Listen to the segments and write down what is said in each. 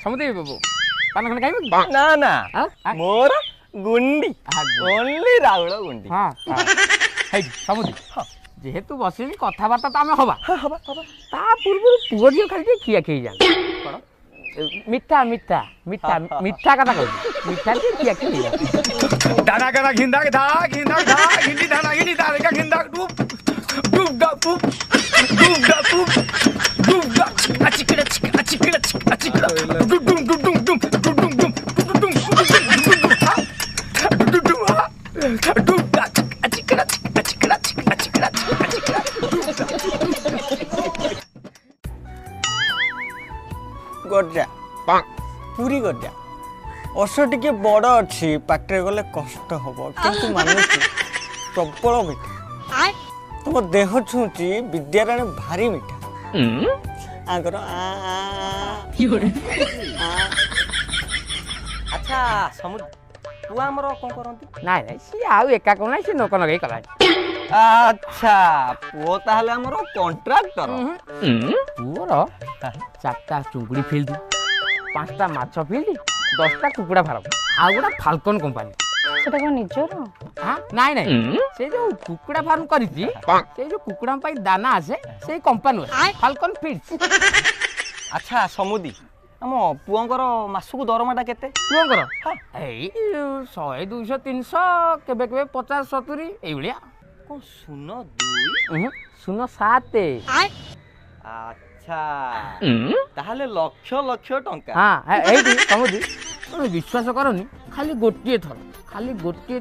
ସମୁଦି ପାନ ଖଣ୍ଡେ ଖାଇବୁ କି? ନା ନା ମୋର ଗୁଣ୍ଡି ଓନ୍ଲି ରାଉଳ ଗୁଣ୍ଡି। ହଁ ହେଇଛି ସମୁଦି ଯେହେତୁ ବସିଲି କଥାବାର୍ତ୍ତା ତ ଆମେ ହବା ତା ପୂର୍ବରୁ ପୁଅ ଝିଅ ଖାଲି ଟିକେ ଖିଆ ଖେଇ ଯାଆନ୍ତି କ'ଣ ମିଠା ମିଠା ମିଠା ମିଠା କଥା କହୁଛି ମିଠା ଟିକେ ଖିଆ ଖେଇ ଯାଆନ୍ତି दाना करा घिंदा धा घिंदी धाना घिंदी दारे का घिंदा डूब डूब दा डूब दा डूब दा अचिकड़ा अचिकड़ा डूब डूब डूब डूब डूब डूब डूब डूब डूब दा अचिकड़ा गजा पूरी गजा अस टिके बड़ अच्छी पाटे गले कष्ट हम कि मानुची प्रबल मिठा तुम देह छुची विद्याराणी भारी मिठा आगर अच्छा समुद्र पुआ हमर कोन करंती नाइ नाइ सी आउ एका कोन नाइ सी नोक नगई कला अच्छा पुओ ताहले हमर कॉन्ट्रैक्टर पुओर चारटा चुंगुड़ी फील्ड 5टा माछ फील्ड 10टा कुकुड़ा फार्म आ गोटा फाल्कन कंपनी सेटा को निजर हां नाइ नाइ से जो कुकुड़ा फार्म करिछि से जो कुकुड़ा पई दाना आसे से कंपनी फाल्कन फील्ड अच्छा समुदी हम पुओंकर मासुक दरमाटा केते पुओंकर एई 100 200 300 केबे केबे 50 70 एई भलिया को सुनो 2 सुनो 7 अच्छा ताहले लक्ष लक्ष टंका हां एई समुदी तुम विश्वास करनी खाली गोटिए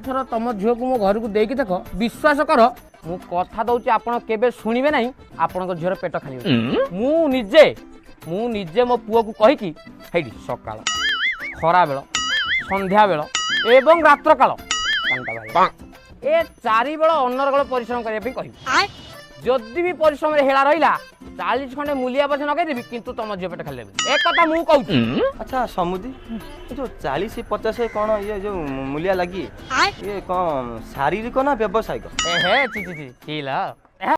थर तुम झील को मो घर को देकी देख विश्वास कर मु कथा दउची आपण केबे सुनिबे नाही आपण को झीर पेट खाली मु निजे मो पुओ को कहि कि हेडी सकाळ खरा बेल संध्या बेल एवं रात्र काल ए चारि बेल अनर्गल परिश्रम करिया पे कहि जदि भी परिश्रम रे हेला रहिला 40 खंडे मूलिया पछ नगै देबी किंतु तुम झील पेट खाली देबी एक कथा मु कहू अच्छा समुदी जो 40 50 कोन ये जो मूलिया लगी ये कोन शारीरिक ना व्यावसायिक ए हे ची ची ची ला